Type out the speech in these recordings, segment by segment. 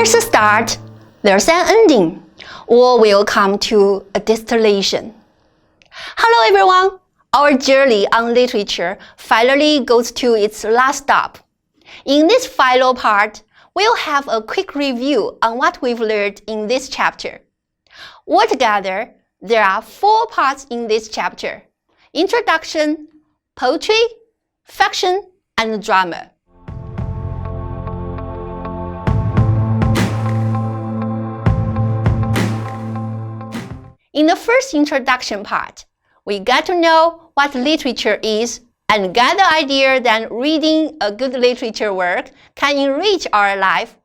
there's a start, there's an ending. All will come to a distillation. Hello everyone! Our journey on literature finally goes to its last stop. In this final part, we'll have a quick review on what we've learned in this chapter. Altogether, there are 4 parts in this chapter: introduction, poetry, fiction, and drama. In the first introduction part, we get to know what literature is and get the idea that reading a good literature work can enrich our life,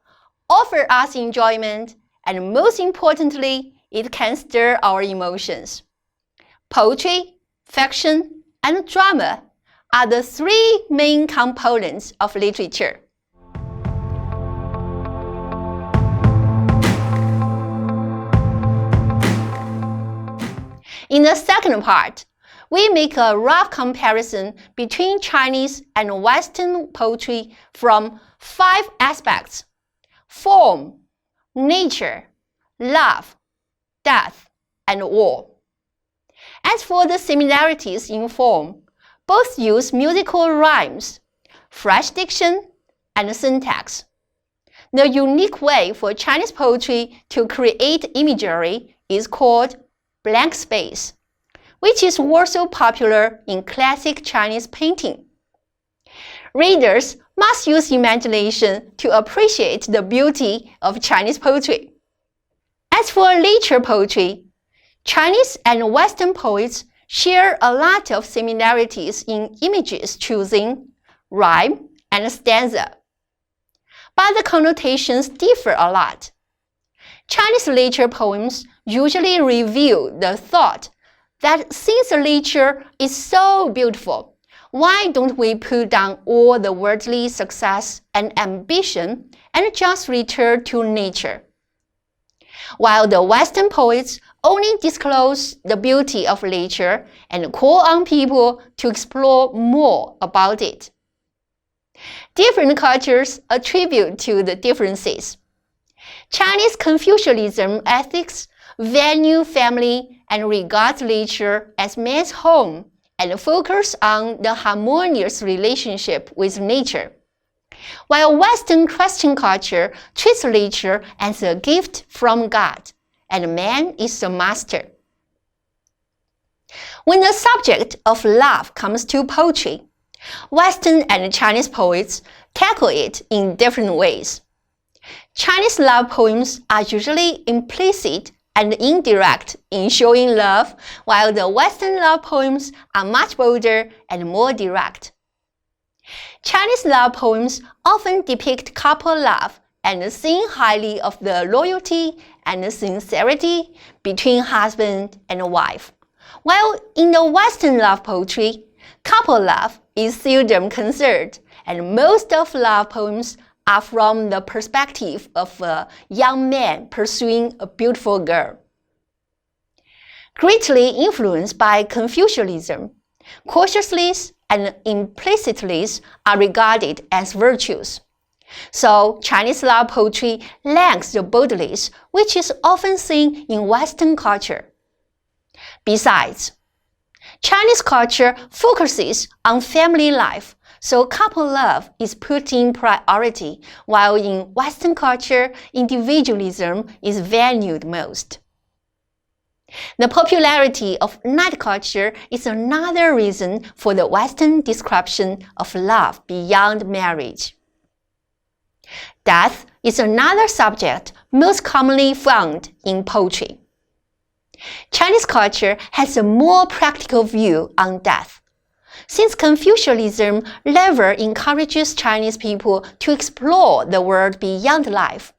offer us enjoyment, and most importantly, it can stir our emotions. Poetry, fiction, and drama are the 3 main components of literature. In the second part, we make a rough comparison between Chinese and Western poetry from 5 aspects: form, nature, love, death, and war. As for the similarities in form, both use musical rhymes, fresh diction, and syntax. The unique way for Chinese poetry to create imagery is called blank space, which is also popular in classic Chinese painting. Readers must use imagination to appreciate the beauty of Chinese poetry. As for literature poetry, Chinese and Western poets share a lot of similarities in images choosing, rhyme, and stanza. But the connotations differ a lot. Chinese literature poems usually reveal the thought that since the literature is so beautiful, why don't we put down all the worldly success and ambition and just return to nature? While the Western poets only disclose the beauty of literature and call on people to explore more about it. Different cultures attribute to the differences. Chinese Confucianism ethics value family and regard literature as man's home and focus on the harmonious relationship with nature, while Western Christian culture treats literature as a gift from God, and man is the master. When the subject of love comes to poetry, Western and Chinese poets tackle it in different ways. Chinese love poems are usually implicit and indirect in showing love, while the Western love poems are much bolder and more direct. Chinese love poems often depict couple love and sing highly of the loyalty and sincerity between husband and wife, while in the Western love poetry, couple love is seldom considered, and most of love poems are from the perspective of a young man pursuing a beautiful girl. Greatly influenced by Confucianism, cautiousness and implicitness are regarded as virtues. So, Chinese love poetry lacks the boldness which is often seen in Western culture. Besides, Chinese culture focuses on family life, so couple love is put in priority, while in Western culture, individualism is valued most. The popularity of night culture is another reason for the Western description of love beyond marriage. Death is another subject most commonly found in poetry. Chinese culture has a more practical view on death, since Confucianism never encourages Chinese people to explore the world beyond life.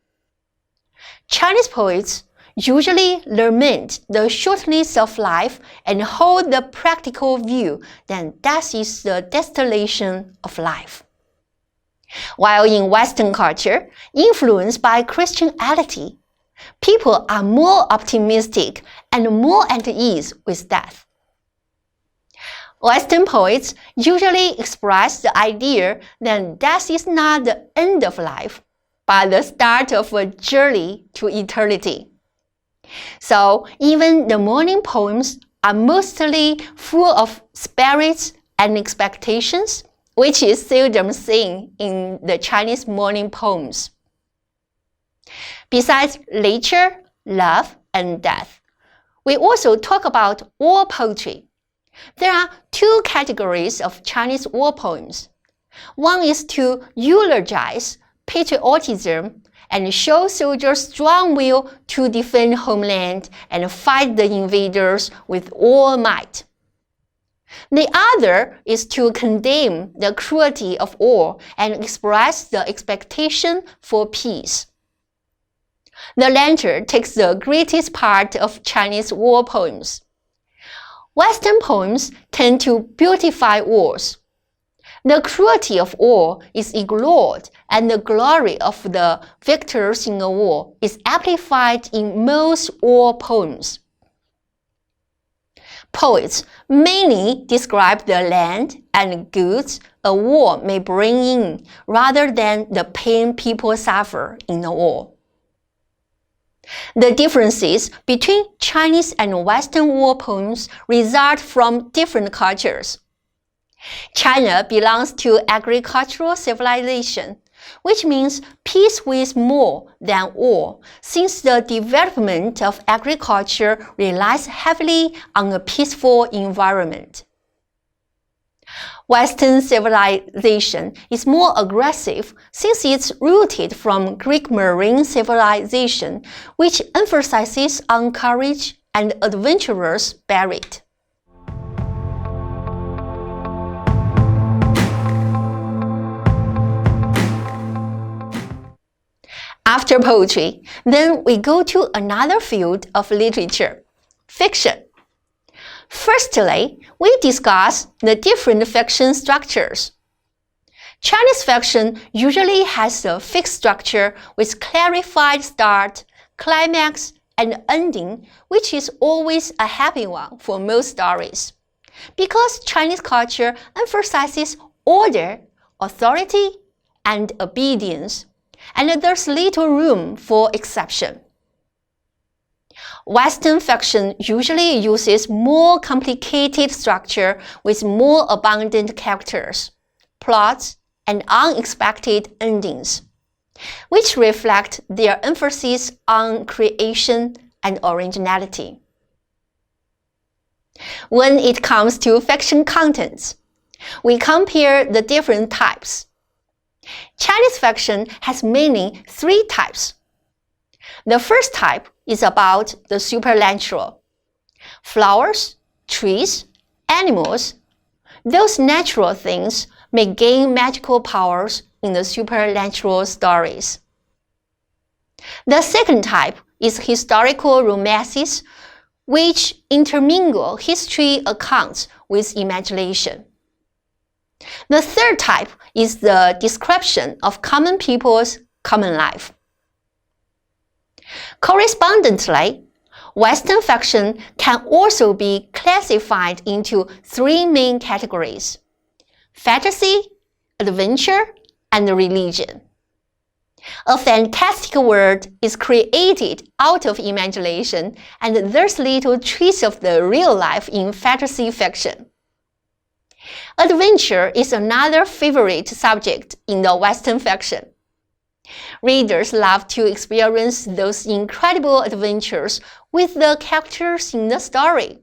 Chinese poets usually lament the shortness of life and hold the practical view that death is the destination of life. While in Western culture, influenced by Christianity, people are more optimistic and more at ease with death. Western poets usually express the idea that death is not the end of life, but the start of a journey to eternity. So even the morning poems are mostly full of spirits and expectations, which is seldom seen in the Chinese morning poems. Besides nature, love, and death, we also talk about war poetry. There are two categories of Chinese war poems. One is to eulogize patriotism and show soldiers' strong will to defend homeland and fight the invaders with all might. The other is to condemn the cruelty of war and express the expectation for peace. The latter takes the greatest part of Chinese war poems. Western poems tend to beautify wars. The cruelty of war is ignored, and the glory of the victors in a war is amplified in most war poems. Poets mainly describe the land and goods a war may bring in, rather than the pain people suffer in a war. The differences between Chinese and Western war poems result from different cultures. China belongs to agricultural civilization, which means peace with more than war, since the development of agriculture relies heavily on a peaceful environment. Western civilization is more aggressive since it's rooted from Greek marine civilization, which emphasizes on courage and adventurous spirit. After poetry, then we go to another field of literature, fiction. Firstly, we discuss the different fiction structures. Chinese fiction usually has a fixed structure with clarified start, climax, and ending, which is always a happy one for most stories, because Chinese culture emphasizes order, authority, and obedience, and there's little room for exception. Western fiction usually uses more complicated structure with more abundant characters, plots, and unexpected endings, which reflect their emphasis on creation and originality. When it comes to fiction contents, we compare the different types. Chinese fiction has mainly three types. The first type is about the supernatural. Flowers, trees, animals, those natural things may gain magical powers in the supernatural stories. The second type is historical romances, which intermingle history accounts with imagination. The third type is the description of common people's common life. Correspondingly, Western fiction can also be classified into three main categories: fantasy, adventure, and religion. A fantastic world is created out of imagination, and there's little trace of the real life in fantasy fiction. Adventure is another favorite subject in the Western fiction. Readers love to experience those incredible adventures with the characters in the story.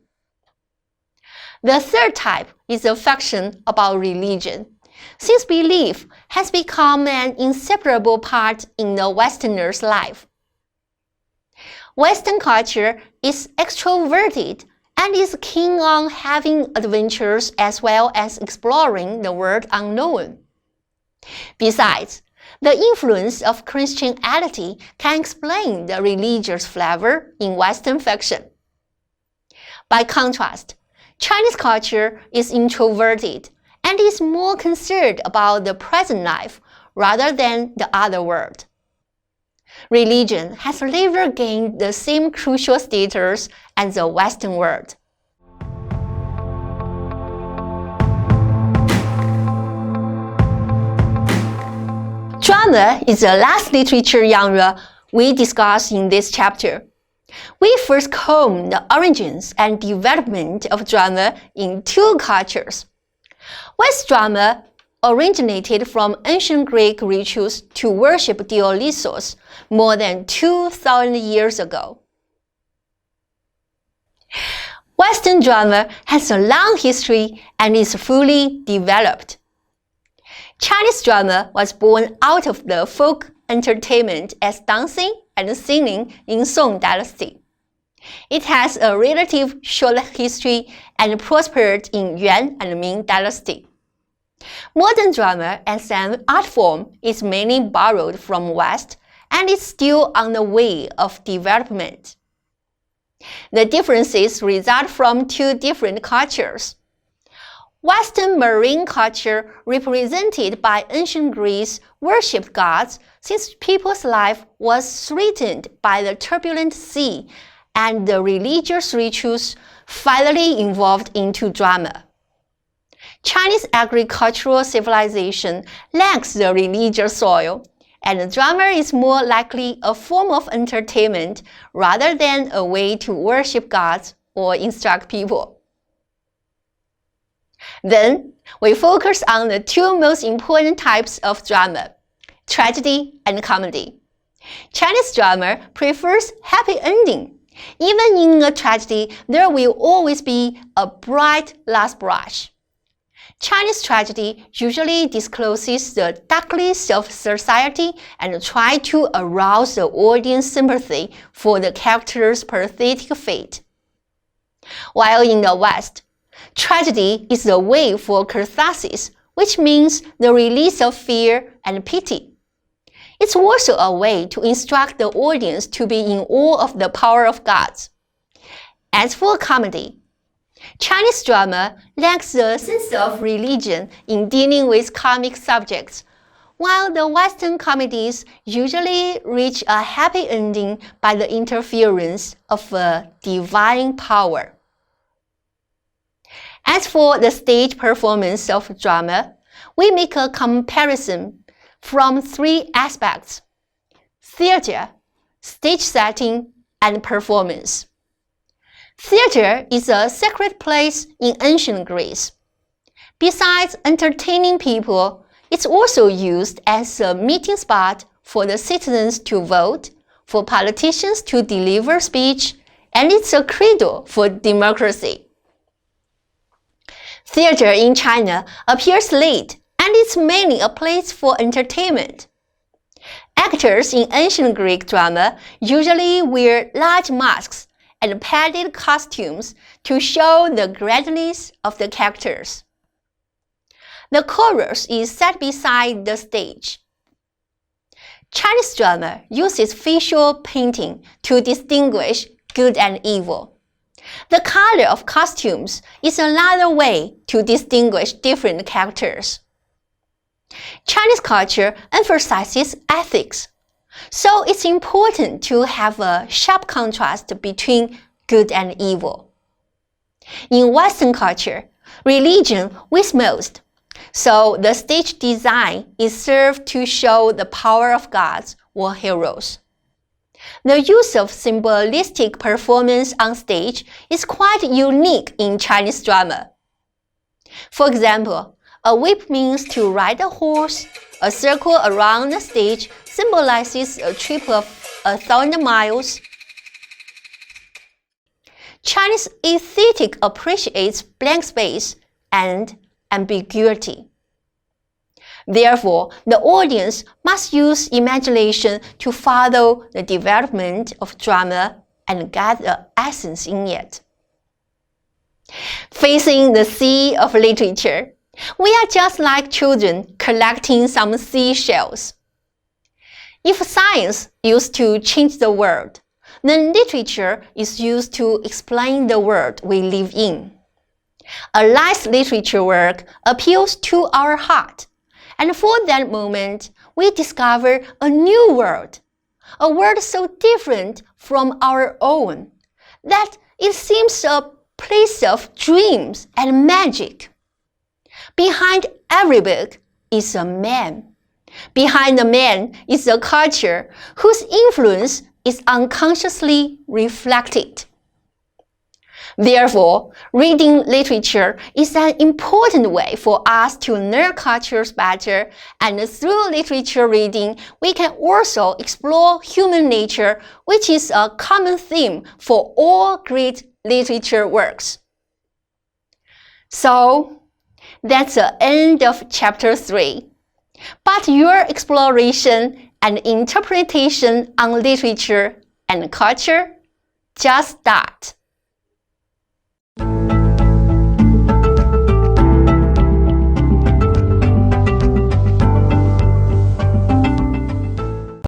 The third type is a fiction about religion, since belief has become an inseparable part in the Westerner's life. Western culture is extroverted and is keen on having adventures as well as exploring the world unknown. Besides, the influence of Christianity can explain the religious flavor in Western fiction. By contrast, Chinese culture is introverted and is more concerned about the present life rather than the other world. Religion has never gained the same crucial status as the Western world. Drama is the last literature genre we discuss in this chapter. We first comb the origins and development of drama in two cultures. West drama originated from ancient Greek rituals to worship Dionysus more than 2,000 years ago. Western drama has a long history and is fully developed. Chinese drama was born out of the folk entertainment as dancing and singing in Song Dynasty. It has a relatively short history and prospered in Yuan and Ming Dynasty. Modern drama as an art form is mainly borrowed from West and is still on the way of development. The differences result from two different cultures. Western marine culture, represented by ancient Greece, worshipped gods since people's life was threatened by the turbulent sea, and the religious rituals finally evolved into drama. Chinese agricultural civilization lacks the religious soil, and drama is more likely a form of entertainment rather than a way to worship gods or instruct people. Then, we focus on the two most important types of drama, tragedy and comedy. Chinese drama prefers happy ending. Even in a tragedy, there will always be a bright last brush. Chinese tragedy usually discloses the darkness of society and tries to arouse the audience sympathy for the character's pathetic fate. While in the West, tragedy is a way for catharsis, which means the release of fear and pity. It's also a way to instruct the audience to be in awe of the power of gods. As for comedy, Chinese drama lacks the sense of religion in dealing with comic subjects, while the Western comedies usually reach a happy ending by the interference of a divine power. As for the stage performance of drama, we make a comparison from three aspects: theater, stage setting, and performance. Theater is a sacred place in ancient Greece. Besides entertaining people, it's also used as a meeting spot for the citizens to vote, for politicians to deliver speech, and it's a cradle for democracy. Theater in China appears late, and it's mainly a place for entertainment. Actors in ancient Greek drama usually wear large masks and padded costumes to show the grandness of the characters. The chorus is set beside the stage. Chinese drama uses facial painting to distinguish good and evil. The color of costumes is another way to distinguish different characters. Chinese culture emphasizes ethics, so it's important to have a sharp contrast between good and evil. In Western culture, religion wins most, so the stage design is served to show the power of gods or heroes. The use of symbolistic performance on stage is quite unique in Chinese drama. For example, a whip means to ride a horse. A circle around the stage symbolizes a trip of 1,000 miles. Chinese aesthetic appreciates blank space and ambiguity. Therefore, the audience must use imagination to follow the development of drama and get the essence in it. Facing the sea of literature, we are just like children collecting some seashells. If science used to change the world, then literature is used to explain the world we live in. A nice literature work appeals to our heart, and for that moment, we discover a new world, a world so different from our own that it seems a place of dreams and magic. Behind every book is a man, Behind the man is a culture whose influence is unconsciously reflected. Therefore, reading literature is an important way for us to learn cultures better, and through literature reading, we can also explore human nature, which is a common theme for all great literature works. So, that's the end of Chapter 3. But your exploration and interpretation on literature and culture just start.